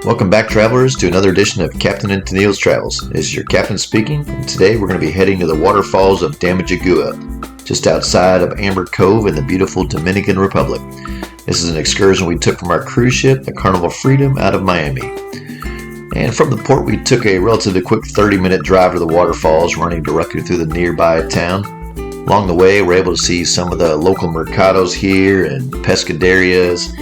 Welcome back, travelers, to another edition of Captain and Tenille's Travels. This is your captain speaking, and today we're going to be heading to the waterfalls of Damajagua, just outside of Amber Cove in the beautiful Dominican Republic. This is an excursion we took from our cruise ship, the Carnival Freedom, out of Miami. And from the port, we took a relatively quick 30-minute drive to the waterfalls, running directly through the nearby town. Along the way, we're able to see some of the local mercados here and pescaderias,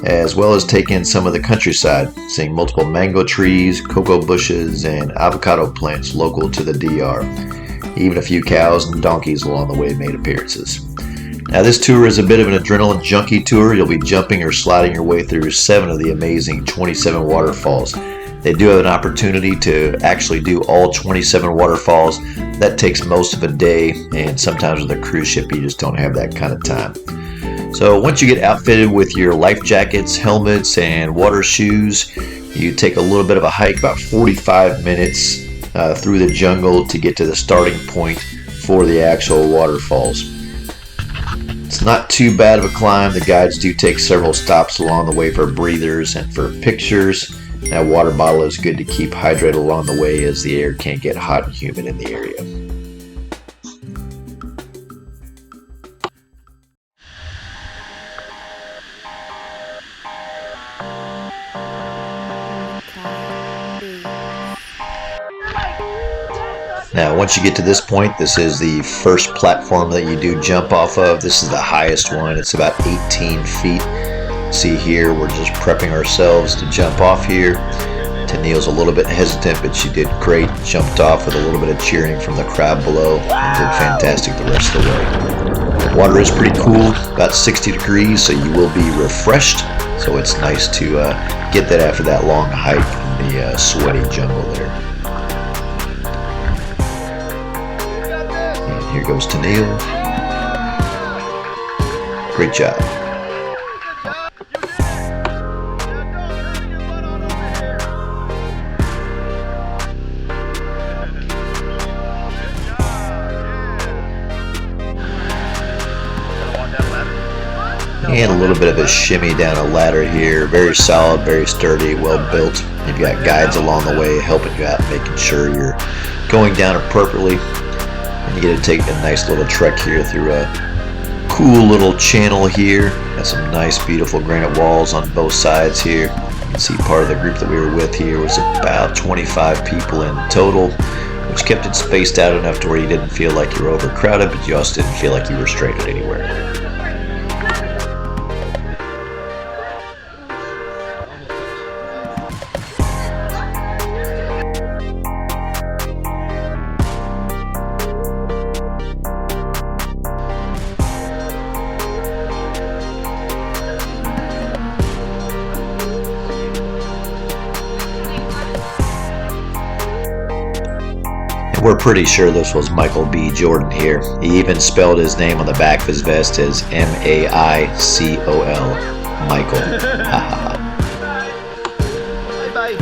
as well as take in some of the countryside, seeing multiple mango trees, cocoa bushes, and avocado plants local to the DR. Even a few cows and donkeys along the way made appearances. Now, this tour is a bit of an adrenaline junkie tour. You'll be jumping or sliding your way through 7 of the amazing 27 waterfalls. They do have an opportunity to actually do all 27 waterfalls. That takes most of a day, and sometimes with a cruise ship you just don't have that kind of time. So once you get outfitted with your life jackets, helmets, and water shoes, you take a little bit of a hike, about 45 minutes through the jungle to get to the starting point for the actual waterfalls. It's not too bad of a climb. The guides do take several stops along the way for breathers and for pictures. That water bottle is good to keep hydrated along the way, as the air can get hot and humid in the area. Now, once you get to this point, this is the first platform that you do jump off of. This is the highest one. It's about 18 feet. See here, we're just prepping ourselves to jump off here. Tenille's a little bit hesitant, but she did great. Jumped off with a little bit of cheering from the crowd below and did fantastic the rest of the way. Water is pretty cool, about 60 degrees, so you will be refreshed. So it's nice to get that after that long hike in the sweaty jungle there. And here goes Tenille. Great job. And a little bit of a shimmy down a ladder here. Very solid, very sturdy, well built. You've got guides along the way helping you out, making sure you're going down appropriately. And you get to take a nice little trek here through a cool little channel here. Got some nice, beautiful granite walls on both sides here. You can see part of the group that we were with here was about 25 people in total, which kept it spaced out enough to where you didn't feel like you were overcrowded, but you also didn't feel like you were stranded anywhere. We're pretty sure this was Michael B. Jordan here. He even spelled his name on the back of his vest as M-A-I-C-O-L. Michael. Bye-bye.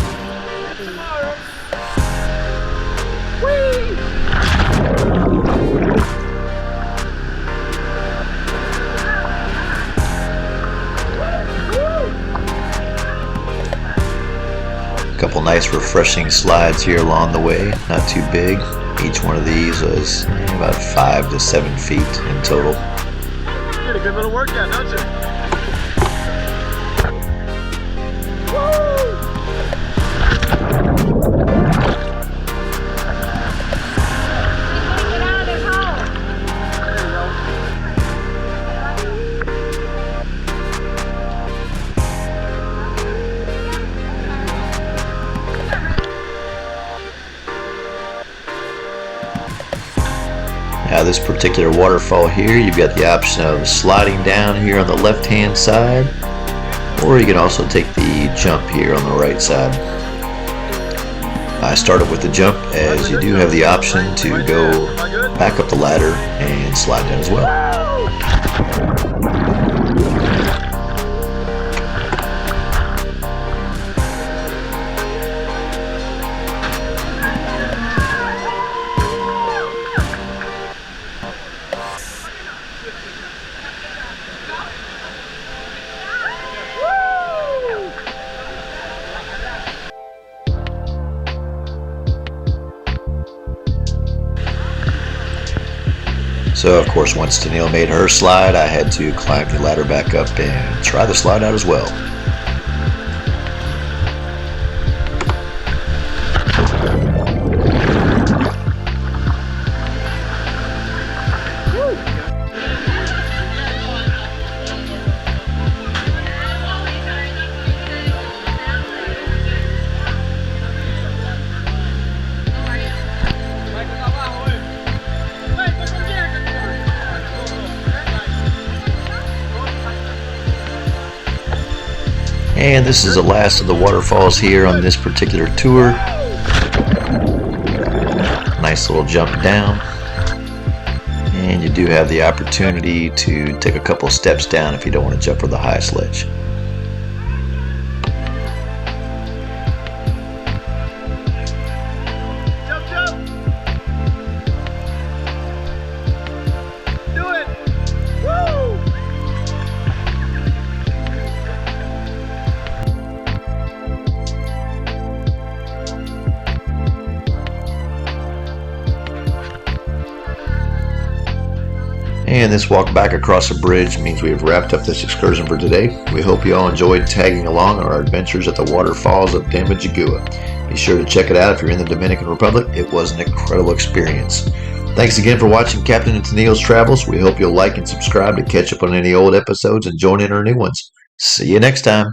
Couple nice refreshing slides here along the way, not too big. Each one of these was about 5 to 7 feet in total. You did a good little workout, don't you? Now, this particular waterfall here, you've got the option of sliding down here on the left-hand side, or you can also take the jump here on the right side. I started with the jump, as you do have the option to go back up the ladder and slide down as well. So of course, once Tenille made her slide, I had to climb the ladder back up and try the slide out as well. And this is the last of the waterfalls here on this particular tour. Nice little jump down. And you do have the opportunity to take a couple steps down if you don't want to jump for the highest ledge. Jump, jump. Do it. Woo! And this walk back across the bridge means we have wrapped up this excursion for today. We hope you all enjoyed tagging along on our adventures at the waterfalls of Damajagua. Be sure to check it out if you're in the Dominican Republic. It was an incredible experience. Thanks again for watching Captain and Tenille's Travels. We hope you'll like and subscribe to catch up on any old episodes and join in our new ones. See you next time.